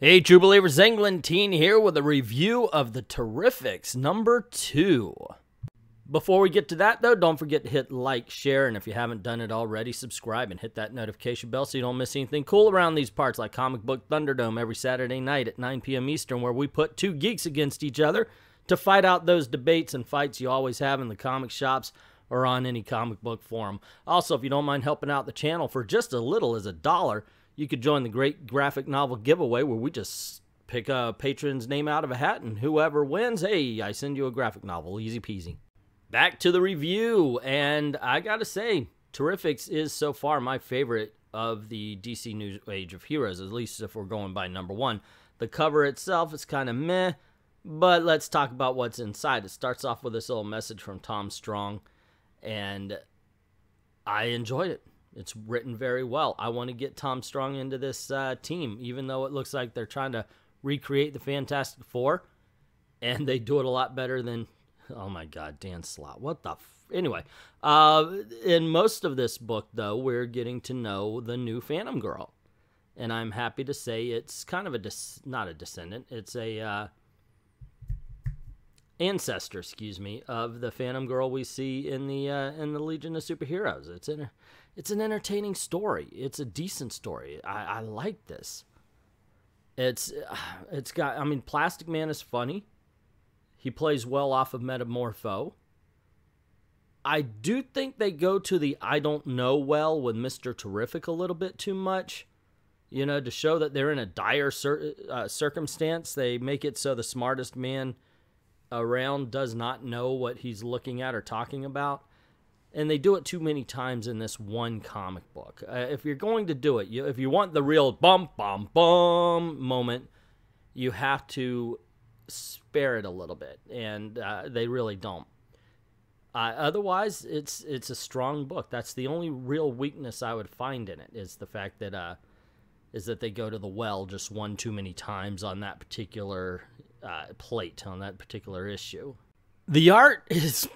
Hey, true believers, ENGLENTINE here with a review of the Terrifics #2. Before we get to that, though, don't forget to hit like, share, and if you haven't done it already, subscribe and hit that notification bell so you don't miss anything cool around these parts, like Comic Book Thunderdome every Saturday night at 9 p.m. Eastern, where we put two geeks against each other to fight out those debates and fights you always have in the comic shops or on any comic book forum. Also, if you don't mind helping out the channel for just as little as $1, you could join the great graphic novel giveaway where we just pick a patron's name out of a hat, and whoever wins, hey, I send you a graphic novel. Easy peasy. Back to the review, and I gotta say, Terrifics is so far my favorite of the DC New Age of Heroes, at least if we're going by #1. The cover itself is kind of meh, but let's talk about what's inside. It starts off with this little message from Tom Strong, and I enjoyed it. It's written very well. I want to get Tom Strong into this team, even though it looks like they're trying to recreate the Fantastic Four, and they do it a lot better than, oh my God, Dan Slott. What the anyway, in most of this book, though, we're getting to know the new Phantom Girl, and I'm happy to say it's kind of a, not a descendant, it's a ancestor, excuse me, of the Phantom Girl we see in the Legion of Superheroes. It's an entertaining story. It's a decent story. I like this. It's got, I mean, Plastic Man is funny. He plays well off of Metamorpho. I do think they go to the I don't know well with Mr. Terrific a little bit too much. You know, to show that they're in a dire circumstance, they make it so the smartest man around does not know what he's looking at or talking about. And they do it too many times in this one comic book. If you're going to do it, if you want the real bum, bum, bum moment, you have to spare it a little bit. And they really don't. Otherwise, it's a strong book. That's the only real weakness I would find in it, is the fact that they go to the well just one too many times on that particular plate, on that particular issue. The art is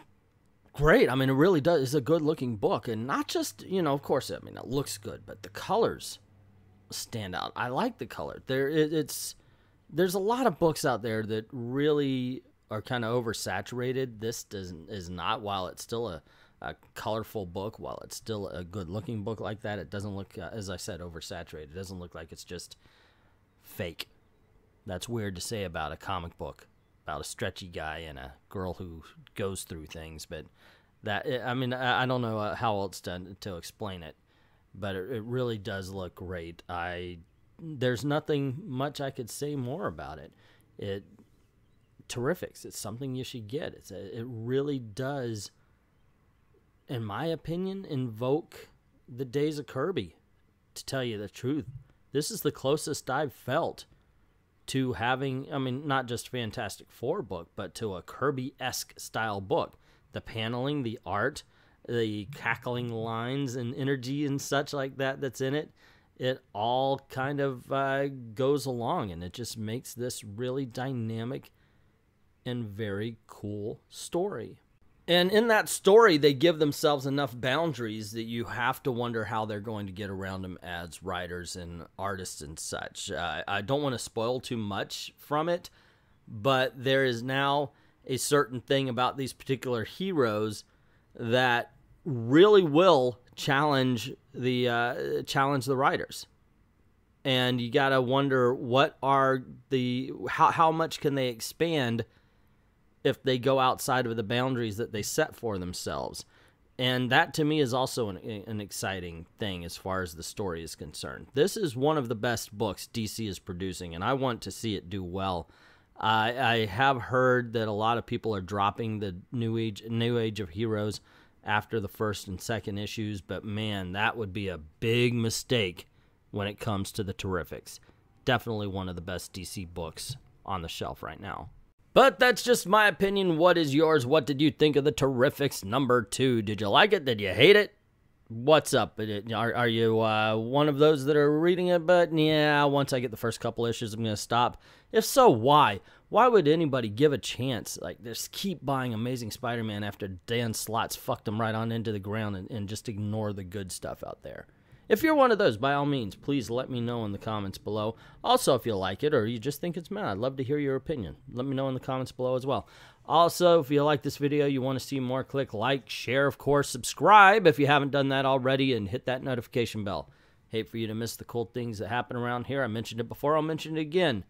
great. I mean, it really does. It's a good-looking book, and not just, you know, of course, I mean, it looks good, but the colors stand out. I like the color. There's a lot of books out there that really are kind of oversaturated. This is not. While it's still a colorful book, while it's still a good-looking book like that, it doesn't look, as I said, oversaturated. It doesn't look like it's just fake. That's weird to say about a comic book, about a stretchy guy and a girl who goes through things, but that, I mean, I don't know how else to explain it, but it really does look great. There's nothing much I could say more about it. Terrifics. It's something you should get. It really does, in my opinion, invoke the days of Kirby, to tell you the truth. This is the closest I've felt to having, I mean, not just Fantastic Four book, but to a Kirby-esque style book. The paneling, the art, the cackling lines and energy and such like that's in it, it all kind of goes along, and it just makes this really dynamic and very cool story. And in that story, they give themselves enough boundaries that you have to wonder how they're going to get around them as writers and artists and such. I don't want to spoil too much from it, but there is now a certain thing about these particular heroes that really will challenge the writers. And you got to wonder, what are how much can they expand if they go outside of the boundaries that they set for themselves. And that, to me, is also an exciting thing as far as the story is concerned. This is one of the best books DC is producing, and I want to see it do well. I have heard that a lot of people are dropping the New Age of Heroes after the first and second issues, but man, that would be a big mistake when it comes to the Terrifics. Definitely one of the best DC books on the shelf right now. But that's just my opinion. What is yours? What did you think of the Terrifics #2? Did you like it? Did you hate it? What's up? Are you one of those that are reading it, but yeah, once I get the first couple issues, I'm going to stop? If so, why? Why would anybody give a chance? Like, just keep buying Amazing Spider-Man after Dan Slott's fucked them right on into the ground and just ignore the good stuff out there. If you're one of those, by all means, please let me know in the comments below. Also, if you like it or you just think it's mad, I'd love to hear your opinion. Let me know in the comments below as well. Also, if you like this video, you want to see more, click like, share, of course, subscribe if you haven't done that already, and hit that notification bell. Hate for you to miss the cool things that happen around here. I mentioned it before, I'll mention it again.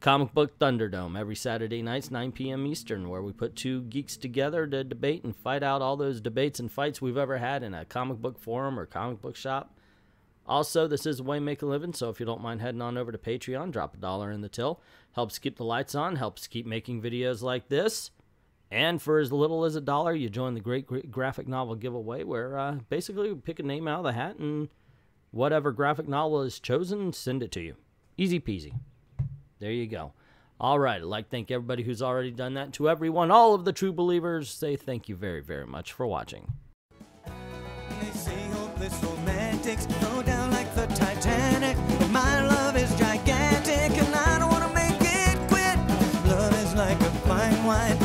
Comic Book Thunderdome every Saturday nights, 9 p.m. Eastern, where we put two geeks together to debate and fight out all those debates and fights we've ever had in a comic book forum or comic book shop. Also, this is a way to make a living, so if you don't mind heading on over to Patreon, drop $1 in the till. Helps keep the lights on, helps keep making videos like this. And for as little as $1, you join the Great Graphic Novel giveaway, where basically we pick a name out of the hat and whatever graphic novel is chosen, send it to you. Easy peasy. There you go. All right, I'd like to thank everybody who's already done that. To everyone, all of the true believers, say thank you very, very much for watching. They say hopeless romantics go down like the Titanic, but my love is gigantic and I don't want to make it quit. Love is like a fine wine.